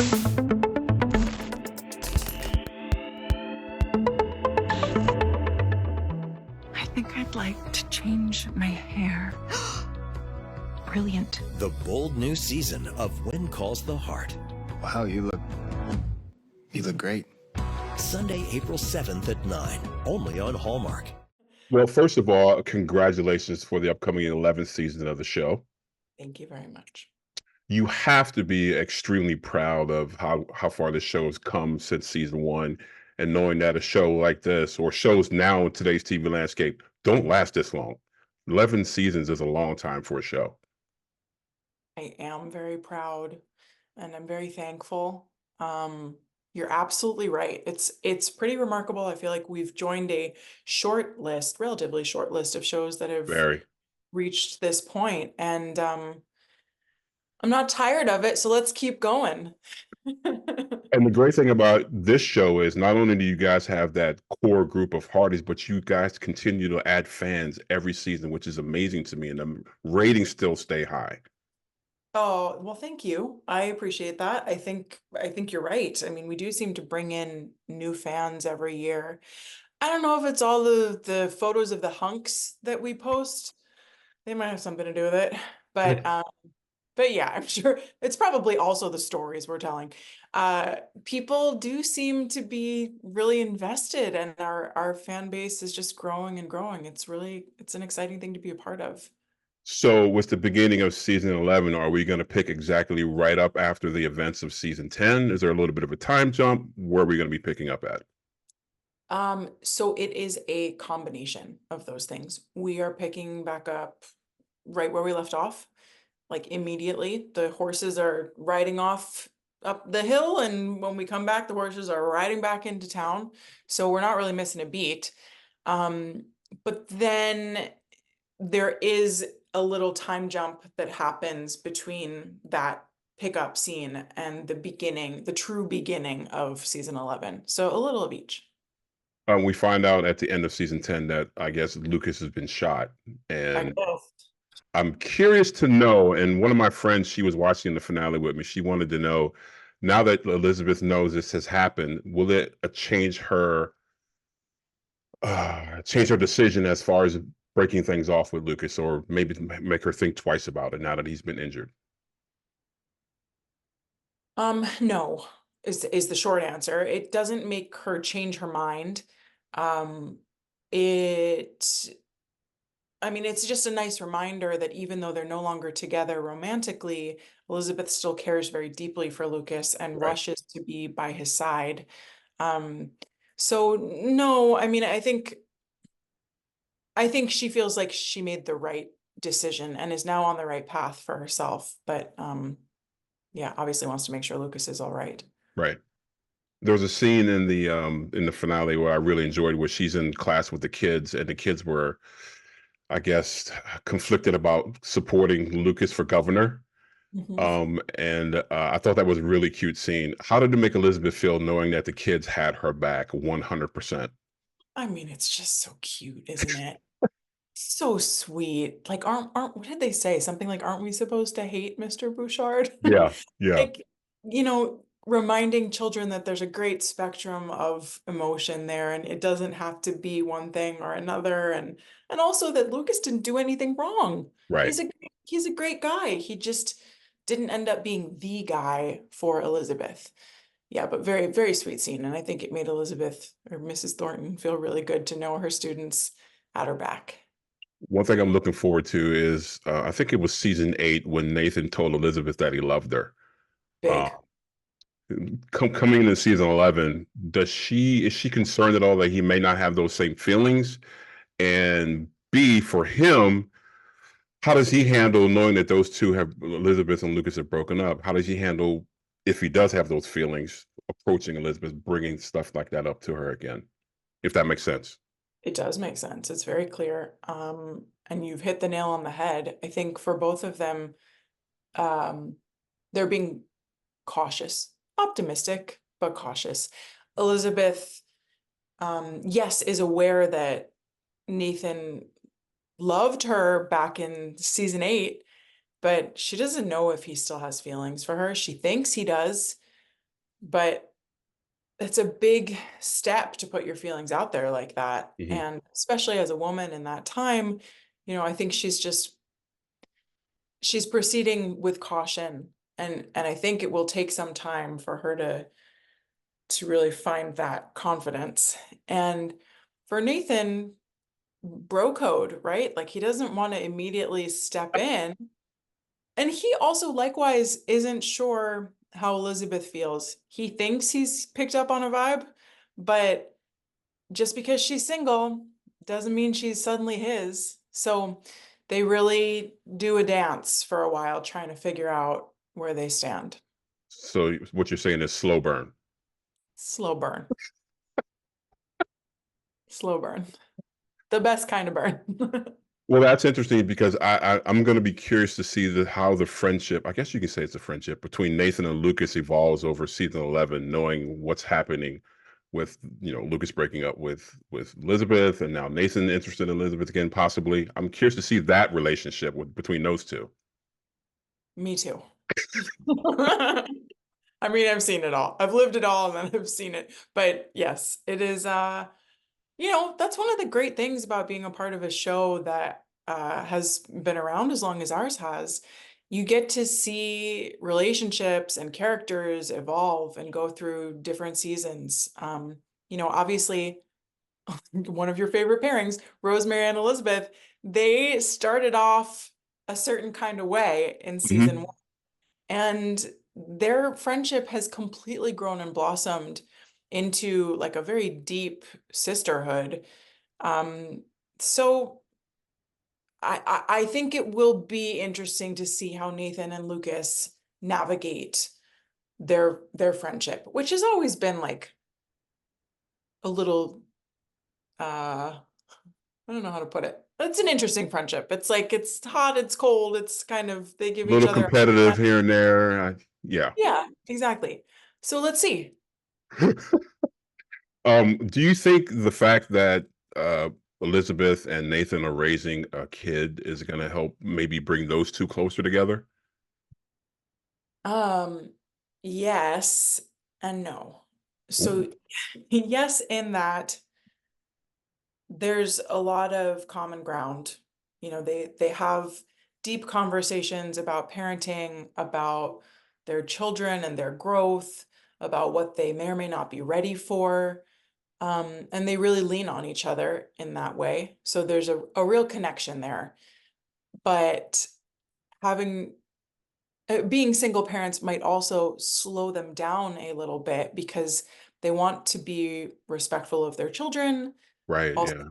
I think I'd like to change my hair. Brilliant. The bold new season of When Calls the Heart. Wow, you look great. Sunday, April 7th at 9, only on Hallmark. Well, first of all, congratulations for the upcoming 11th season of the show. Thank you very much. You have to be extremely proud of how far this show has come since season one, and knowing that a show like this, or shows now in today's TV landscape, don't last this long. 11 seasons is a long time for a show. I am very proud and I'm very thankful. You're absolutely right. It's pretty remarkable. I feel like we've joined a relatively short list of shows that have Very. reached this point, and I'm not tired of it, so let's keep going. And the great thing about this show is not only do you guys have that core group of Hardys, but you guys continue to add fans every season, which is amazing to me, and the ratings still stay high. Oh, well, thank you. I appreciate that. I think you're right. I mean, we do seem to bring in new fans every year. I don't know if it's all the photos of the hunks that we post. They might have something to do with it. But yeah, I'm sure it's probably also the stories we're telling. People do seem to be really invested, and our fan base is just growing and growing. It's an exciting thing to be a part of. So with the beginning of season 11, are we going to pick exactly right up after the events of season 10? Is there a little bit of a time jump? Where are we going to be picking up at? So it is a combination of those things. We are picking back up right where we left off, like immediately. The horses are riding off up the hill, and when we come back, the horses are riding back into town. So we're not really missing a beat. But then there is a little time jump that happens between that pickup scene and the true beginning of season 11. So a little of each. We find out at the end of season 10 that I guess Lucas has been shot. And I'm curious to know, and one of my friends, she was watching the finale with me. She wanted to know, now that Elizabeth knows this has happened, will it change her decision as far as breaking things off with Lucas, or maybe make her think twice about it now that he's been injured? No, is the short answer. It doesn't make her change her mind. I mean, it's just a nice reminder that even though they're no longer together romantically, Elizabeth still cares very deeply for Lucas and rushes to be by his side. So no, I mean, I think she feels like she made the right decision and is now on the right path for herself. But yeah, obviously wants to make sure Lucas is all right. Right. There was a scene in the finale where I really enjoyed, where she's in class with the kids, and the kids were, I guess, conflicted about supporting Lucas for governor. And I thought that was a really cute scene. How did it make Elizabeth feel knowing that the kids had her back 100%? I mean, it's just so cute, isn't it? So sweet. Like, aren't what did they say? Something like, aren't we supposed to hate Mr. Bouchard? Yeah. Like, reminding children that there's a great spectrum of emotion there, and it doesn't have to be one thing or another, and also that Lucas didn't do anything wrong. Right. He's a great guy. He just didn't end up being the guy for Elizabeth. Yeah, but very, very sweet scene. And I think it made Elizabeth, or Mrs. Thornton, feel really good to know her students had her back. One thing I'm looking forward to is, I think it was season 8 when Nathan told Elizabeth that he loved her. Big. Coming into season 11, is she concerned at all that he may not have those same feelings? And B, for him, how does he handle knowing that those two Elizabeth and Lucas have broken up? How does he handle, if he does have those feelings, approaching Elizabeth, bringing stuff like that up to her again? If that makes sense. It does make sense. It's very clear. And you've hit the nail on the head. I think for both of them, they're being cautious, optimistic, but cautious. Elizabeth, yes, is aware that Nathan loved her back in season 8, but she doesn't know if he still has feelings for her. She thinks he does. but it's a big step to put your feelings out there like that. Mhm. And especially as a woman in that time, I think she's proceeding with caution. And I think it will take some time for her to really find that confidence. And for Nathan, bro code, right? Like he doesn't want to immediately step in. And he also likewise isn't sure how Elizabeth feels. He thinks he's picked up on a vibe, but just because she's single doesn't mean she's suddenly his. So they really do a dance for a while trying to figure out where they stand. So what you're saying is slow burn. Slow burn. Slow burn. The best kind of burn. Well, that's interesting because I'm going to be curious to see how the friendship, I guess you can say it's a friendship between Nathan and Lucas evolves over season 11, knowing what's happening with, Lucas breaking up with Elizabeth and now Nathan interested in Elizabeth again, possibly. I'm curious to see that relationship between those two. Me too. I mean, I've seen it all. I've lived it all and then I've seen it. But yes, it is that's one of the great things about being a part of a show that has been around as long as ours has. You get to see relationships and characters evolve and go through different seasons. Obviously, one of your favorite pairings, Rosemary and Elizabeth, they started off a certain kind of way in season Mhm. one, and their friendship has completely grown and blossomed into like a very deep sisterhood. Um, so I think it will be interesting to see how Nathan and Lucas navigate their friendship, which has always been like a little I don't know how to put it. It's an interesting friendship. It's like it's hot, it's cold, it's kind of they give each Little other. competitive here and there. Yeah. Yeah, exactly. So let's see. Do you think the fact that uh, Elizabeth and Nathan are raising a kid is going to help maybe bring those two closer together? Um, yes and no. Ooh. So yes, in that there's a lot of common ground. They have deep conversations about parenting, about their children and their growth, about what they may or may not be ready for. And they really lean on each other in that way. So there's a real connection there. But having being single parents might also slow them down a little bit because they want to be respectful of their children. Right. Also, Yeah.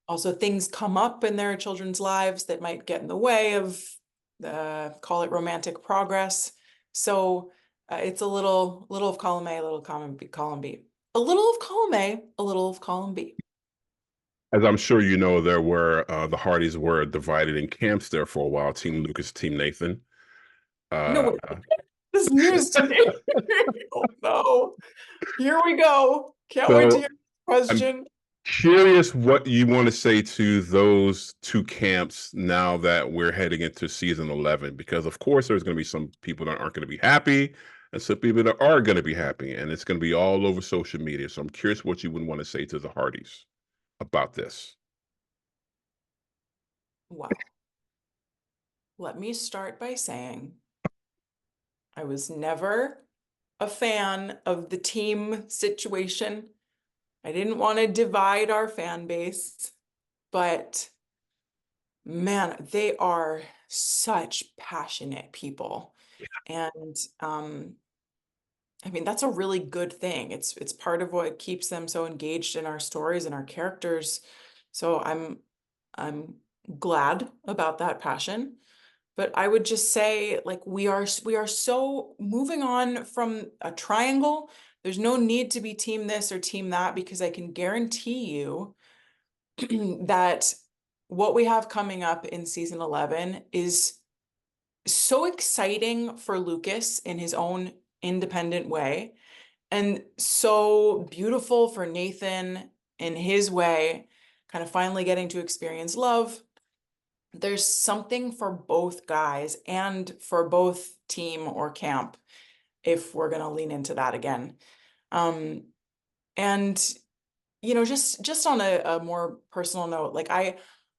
also things come up in their children's lives that might get in the way of call it romantic progress. So it's a little of column A, a little column B, a little of column A, a little of column B. As I'm sure you know, the Hardys were divided in camps there for a while. Team Lucas, Team Nathan. No Uh, way. This is news to me. Oh no. Here we go. Can't wait to so hear the I'm question. curious what you want to say to those two camps now that we're heading into season 11, because of course there's going to be some people that aren't going to be happy and some people that are going to be happy, and it's going to be all over social media. So I'm curious what you would want to say to the Hardys about this. Well, let me start by saying I was never a fan of the team situation. I didn't want to divide our fan base, but man, they are such passionate people. And I mean, that's a really good thing. It's part of what keeps them so engaged in our stories and our characters. So I'm glad about that passion. But I would just say, like, we are so moving on from a triangle. There's no need to be team this or team that, because I can guarantee you that what we have coming up in season 11 is so exciting for Lucas in his own independent way, and so beautiful for Nathan in his way, kind of finally getting to experience love. There's something for both guys and for both team or camp. if we're gonna lean into that again. And just on a more personal note, like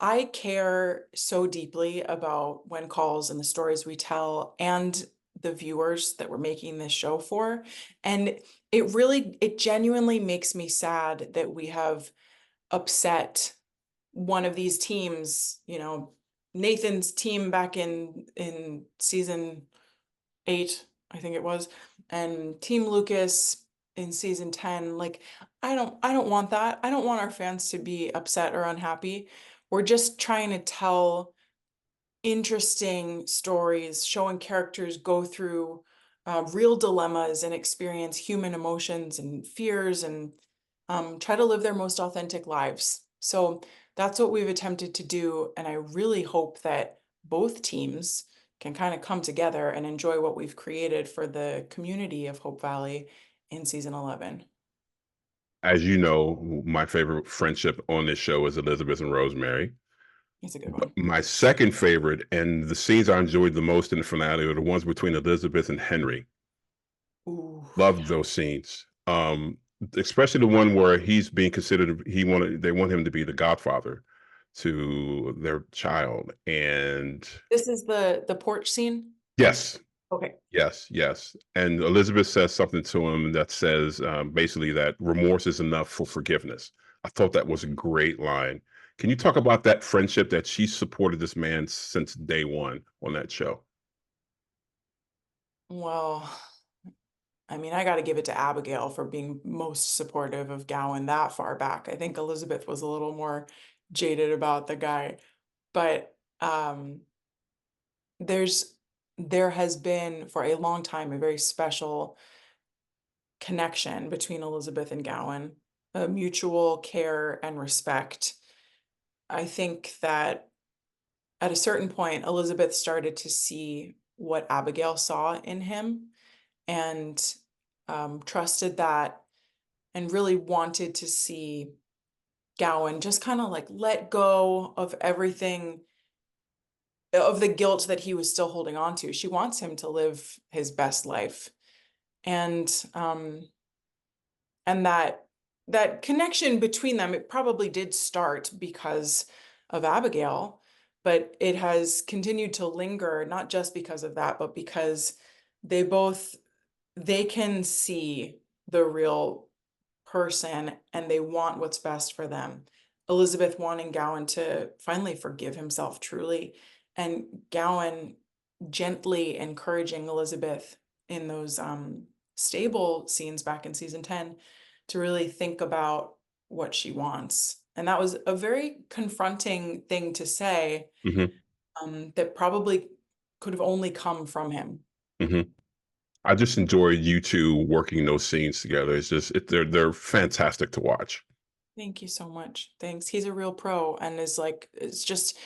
I care so deeply about when calls and the stories we tell and the viewers that we're making this show for. And it genuinely makes me sad that we have upset one of these teams, Nathan's team back in season 8, I think it was, and Team Lucas in season 10. Like, I don't want that. I don't want our fans to be upset or unhappy. We're just trying to tell interesting stories, showing characters go through real dilemmas and experience human emotions and fears, and try to live their most authentic lives. So that's what we've attempted to do. And I really hope that both teams can kind of come together and enjoy what we've created for the community of Hope Valley in season 11. As you know, my favorite friendship on this show is Elizabeth and Rosemary. It's a good But one. my second favorite, and the scenes I enjoyed the most in the finale, are the ones between Elizabeth and Henry. Ooh, Loved those scenes. Especially the one where he's being considered, they want him to be the godfather to their child. And this is the porch scene. yes, Okay. yes, yes. And Elizabeth says something to him that says basically that remorse is enough for forgiveness. I thought that was a great line. Can you talk about that friendship that she supported this man since day one on that show? Well, I mean, I got to give it to Abagail for being most supportive of Gowan that far back. I think Elizabeth was a little more jaded about the guy, but there's there has been for a long time a very special connection between Elizabeth and Gowan, a mutual care and respect. I think that at a certain point, Elizabeth started to see what Abagail saw in him, and trusted that, and really wanted to see Gowan just kind of like let go of everything, of the guilt that he was still holding on to. She wants him to live his best life. And that connection between them, it probably did start because of Abagail, but it has continued to linger, not just because of that, but because they can see the real person and they want what's best for them. Elizabeth wanting Gowan to finally forgive himself truly, and Gowan gently encouraging Elizabeth in those stable scenes back in season 10 to really think about what she wants. And that was a very confronting thing to say, Hmm. that probably could have only come from him. Hmm. I just enjoy you two working those scenes together. They're fantastic to watch. Thank you so much. Thanks. He's a real pro, and is like, it's just,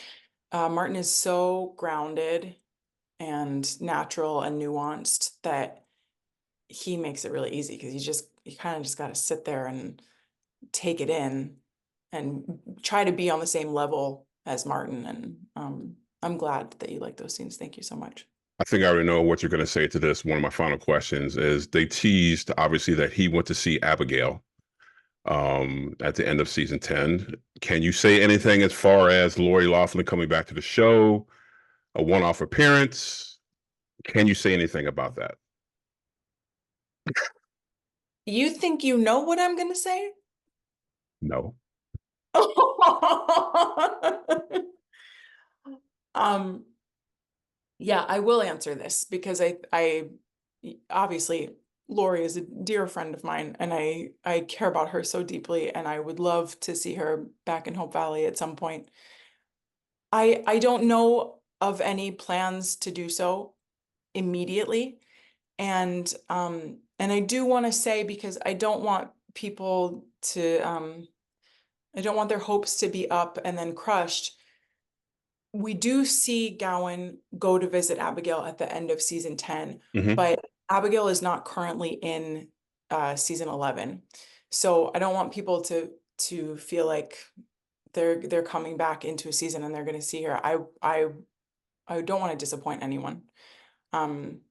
Martin is so grounded and natural and nuanced that he makes it really easy, because you kind of just got to sit there and take it in and try to be on the same level as Martin. And I'm glad that you like those scenes. Thank you so much. I think I already know what you're going to say to this. One of my final questions is they teased obviously that he went to see Abagail at the end of season 10. Can you say anything as far as Lori Laughlin coming back to the show, a one-off appearance? Can you say anything about that? You think you know what I'm going to say? No. um yeah, I will answer this, because I obviously Lori is a dear friend of mine, and I care about her so deeply, and I would love to see her back in Hope Valley at some point. I don't know of any plans to do so immediately. And I do want to say, because I don't want people to I don't want their hopes to be up and then crushed. We do see Gowan go to visit Abagail at the end of season 10, Hmm. but Abagail is not currently in season 11. So I don't want people to feel like they're coming back into a season and they're going to see her. I don't want to disappoint anyone. Um,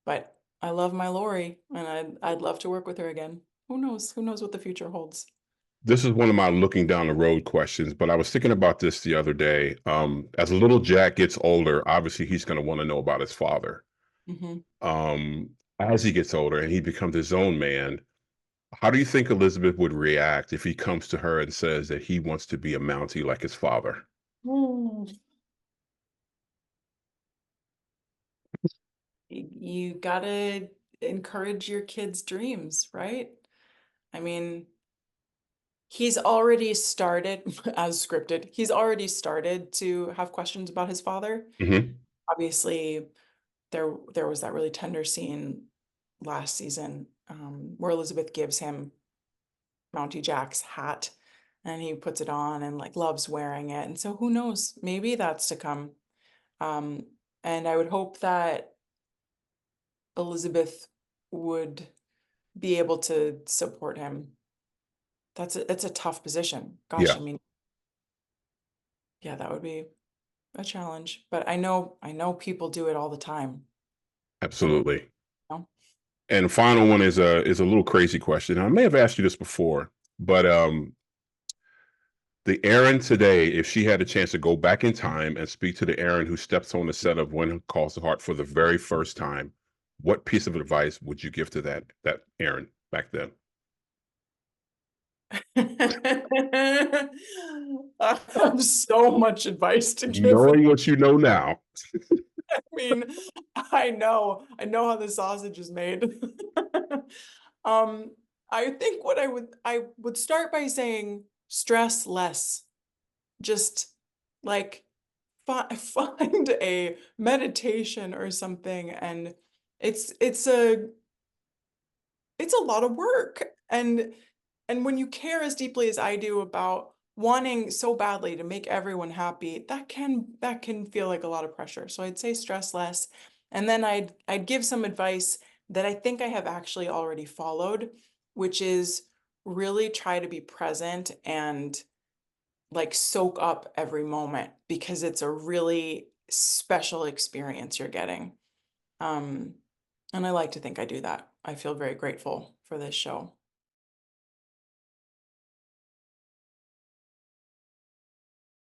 but I love my Lori, and I'd love to work with her again. Who knows? Who knows what the future holds? This is one of my looking down the road questions, but I was thinking about this the other day. As little Jack gets older, obviously he's going to want to know about his father. Hmm. Um, as he gets older and he becomes his own man, how do you think Elizabeth would react if he comes to her and says that he wants to be a Mountie like his father? You gotta encourage your kids' dreams, right? I mean, he's already started, as scripted, he's already started to have questions about his father. Hmm. Obviously, there was that really tender scene last season, where Elizabeth gives him Mountie Jack's hat, and he puts it on and like loves wearing it. And so who knows? Maybe that's to come. Um, and I would hope that Elizabeth would be able to support him. That's a tough position. Gosh, Yeah, I mean, yeah, that would be a challenge. But I know people do it all the time. So, absolutely. you know. And final one is a little crazy question. I may have asked you this before, but the Erin today, if she had a chance to go back in time and speak to the Erin who steps on the set of When Calls the Heart for the very first time, what piece of advice would you give to that Erin back then? I have so much advice to give. Knowing what you know now. I mean, I know how the sausage is made. Um, I think what I would start by saying stress less. Just like find a meditation or something, and it's a it's a lot of work. And when you care as deeply as I do about wanting so badly to make everyone happy, that can feel like a lot of pressure. So I'd say stress less. And then I'd give some advice that I think I have actually already followed, which is really try to be present and like soak up every moment, because it's a really special experience you're getting. Um, and I like to think I do that. I feel very grateful for this show.